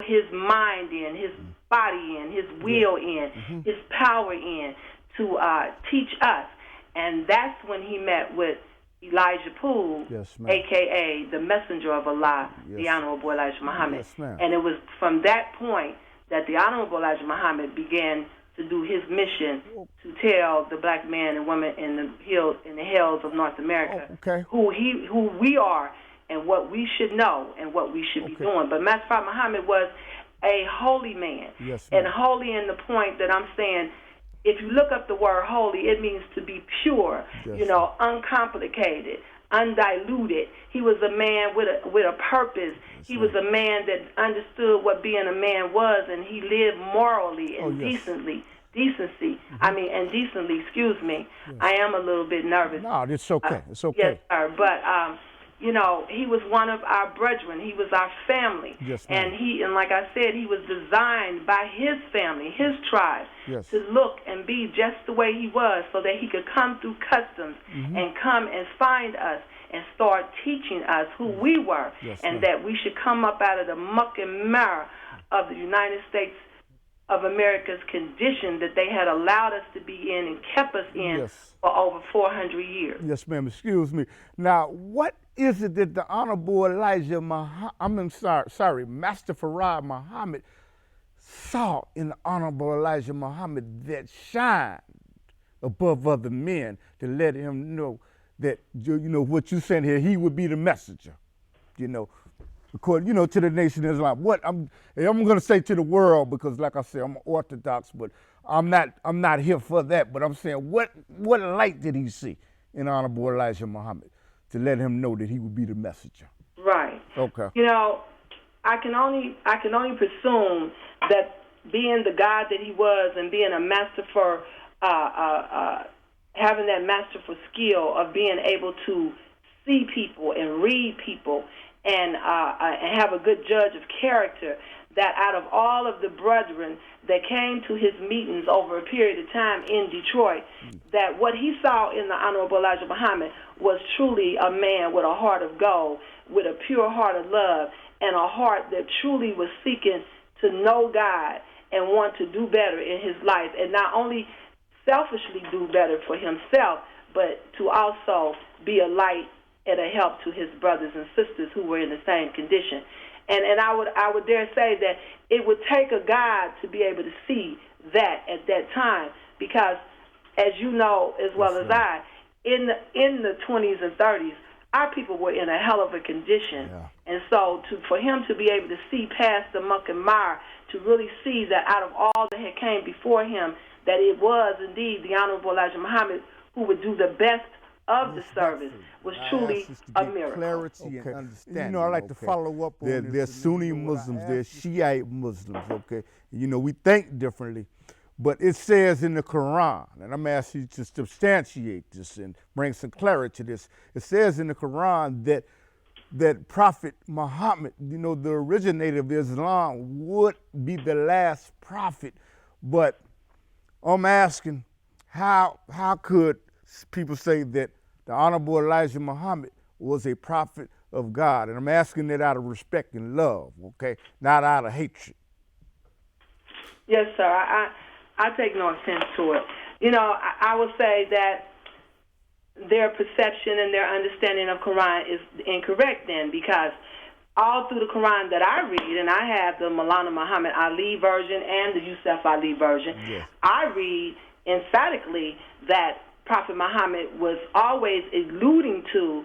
his mind in, his body in, his will in, his power in to teach us. And that's when he met with Elijah Poole, a.k.a. the messenger of Allah, the Honorable Elijah Muhammad. And it was from that point that the Honorable Elijah Muhammad began to do his mission to tell the black man and woman in the hills of North America who we are and what we should know and what we should be doing. But Master Prophet Muhammad was a holy man. And holy in the point that I'm saying, if you look up the word holy, it means to be pure, uncomplicated, undiluted. He was a man with a purpose. He was a man that understood what being a man was, and he lived morally and decency. And decently, excuse me. I am a little bit nervous. No, it's okay. It's okay. Yes, sir. But he was one of our brethren. He was our family. And like I said, he was designed by his family, his tribe, to look and be just the way he was so that he could come through customs and come and find us and start teaching us who we were and that we should come up out of the muck and mire of the United States of America's condition that they had allowed us to be in and kept us in for over 400 years. Yes, ma'am. Excuse me. Now, what is it that the Honorable Elijah Master Farad Muhammad saw in the Honorable Elijah Muhammad that shined above other men to let him know that, what you said here, he would be the messenger, according, to the Nation of Islam. What I'm going to say to the world, because like I said, I'm Orthodox, but I'm not here for that. But I'm saying, what light did he see in Honorable Elijah Muhammad to let him know that he would be the messenger? Right. Okay. I can only presume that being the God that he was and being a master for having that masterful skill of being able to see people and read people and have a good judge of character, that out of all of the brethren that came to his meetings over a period of time in Detroit, that what he saw in the Honorable Elijah Muhammad was truly a man with a heart of gold, with a pure heart of love, and a heart that truly was seeking to know God and want to do better in his life, and not only selfishly do better for himself, but to also be a light and a help to his brothers and sisters who were in the same condition. And I would dare say that it would take a God to be able to see that at that time, because as you know as well as I, in the 20s and 30s, our people were in a hell of a condition. And so for him to be able to see past the muck and mire, to really see that out of all that had came before him, that it was indeed the Honorable Elijah Muhammad who would do the best of the service, was truly a miracle. Clarity and understanding. I like to follow up on They're Sunni Muslims, they're Shiite Muslims, okay? We think differently. But it says in the Quran, and I'm asking you to substantiate this and bring some clarity to this. It says in the Quran that Prophet Muhammad, the originator of Islam, would be the last prophet. But I'm asking, how could people say that the Honorable Elijah Muhammad was a prophet of God? And I'm asking it out of respect and love, okay? Not out of hatred. Yes, sir. I take no offense to it. I would say that their perception and their understanding of Quran is incorrect then, because all through the Quran that I read, and I have the Maulana Muhammad Ali version and the Yusuf Ali version, I read emphatically that Prophet Muhammad was always alluding to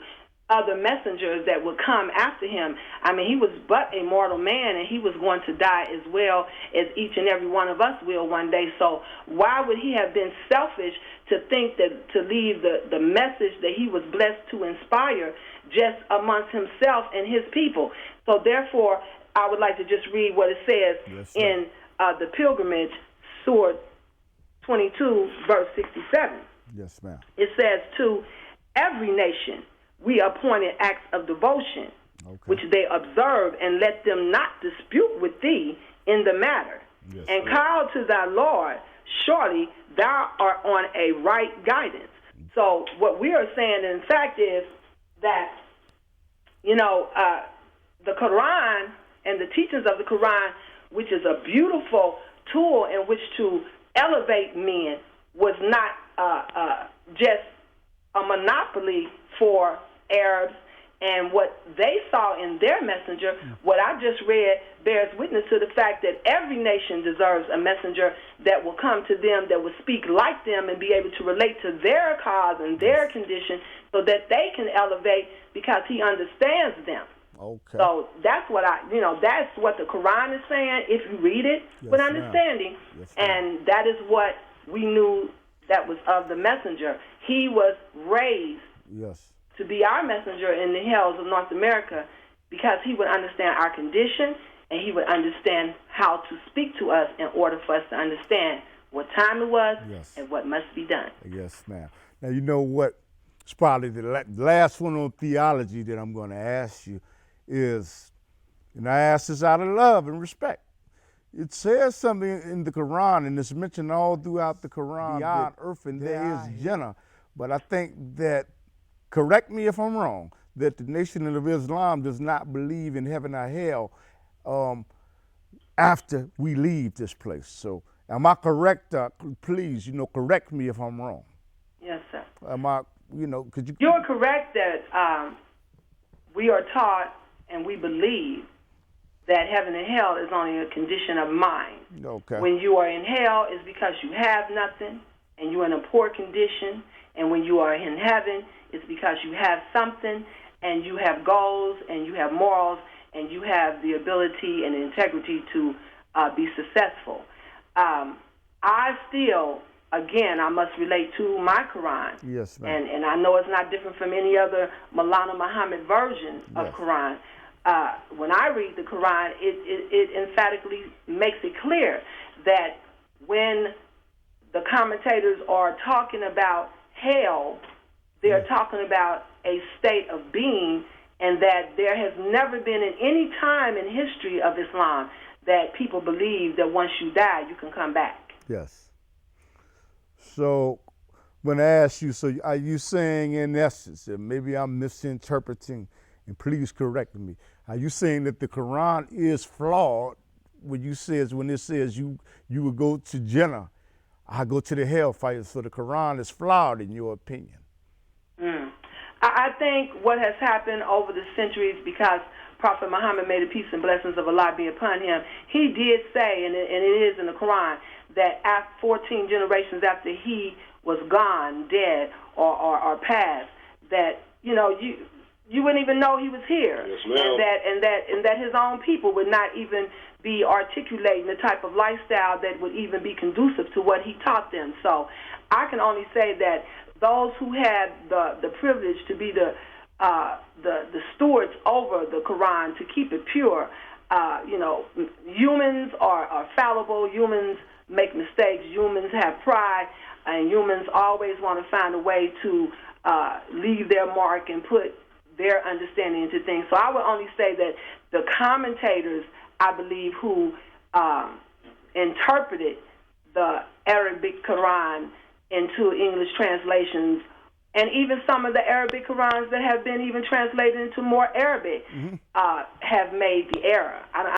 other messengers that would come after him. I mean, he was but a mortal man, and he was going to die as well as each and every one of us will one day. So why would he have been selfish to think that to leave the message that he was blessed to inspire just amongst himself and his people? So therefore, I would like to just read what it says in the Pilgrimage, Surah 22, verse 67. Yes, ma'am. It says, to every nation we appointed acts of devotion, which they observe, and let them not dispute with thee in the matter. And call to thy Lord, surely thou art on a right guidance. So what we are saying, in fact, is that, the Quran and the teachings of the Quran, which is a beautiful tool in which to elevate men, was not just a monopoly for Arabs. And what they saw in their messenger, what I just read, bears witness to the fact that every nation deserves a messenger that will come to them, that will speak like them and be able to relate to their cause and their condition so that they can elevate because he understands them. Okay. So that's what that's what the Quran is saying if you read it with understanding. Yes, and that is what we knew that was of the messenger. He was raised to be our messenger in the hells of North America because he would understand our condition and he would understand how to speak to us in order for us to understand what time it was and what must be done. Yes, ma'am. Now, you know what? It's probably the last one on theology that I'm going to ask you is, and I ask this out of love and respect. It says something in the Quran, and it's mentioned all throughout the Quran, beyond earth, and there is Jannah. But I think that, correct me if I'm wrong, that the Nation of Islam does not believe in heaven or hell after we leave this place. So am I correct? Please, correct me if I'm wrong. Yes, sir. Am I, could you? You're correct that we are taught and we believe that heaven and hell is only a condition of mind. Okay. When you are in hell, it's because you have nothing and you're in a poor condition. And when you are in heaven, it's because you have something and you have goals and you have morals and you have the ability and the integrity to be successful. I still, again, I must relate to my Quran. Yes, ma'am. And I know it's not different from any other Maulana Muhammad version of Quran. When I read the Quran, it emphatically makes it clear that when the commentators are talking about hell, they're talking about a state of being, and that there has never been in any time in history of Islam that people believe that once you die, you can come back. Yes. So when I ask you, so are you saying in essence, and maybe I'm misinterpreting, and please correct me, are you saying that the Quran is flawed when it says you would go to Jannah, I go to the hellfire, so the Quran is flawed in your opinion? I think what has happened over the centuries, because Prophet Muhammad, may the peace and blessings of Allah be upon him, he did say, and it is in the Quran, that after 14 generations after he was gone, dead, or passed, that, you wouldn't even know he was here. Yes, ma'am. And that his own people would not even be articulating the type of lifestyle that would even be conducive to what he taught them. So I can only say that those who had the privilege to be the stewards over the Quran, to keep it pure, humans are fallible, humans make mistakes, humans have pride, and humans always want to find a way to leave their mark and put their understanding into things. So I would only say that the commentators, I believe, who interpreted the Arabic Quran into English translations, and even some of the Arabic Qurans that have been even translated into more Arabic, have made the error.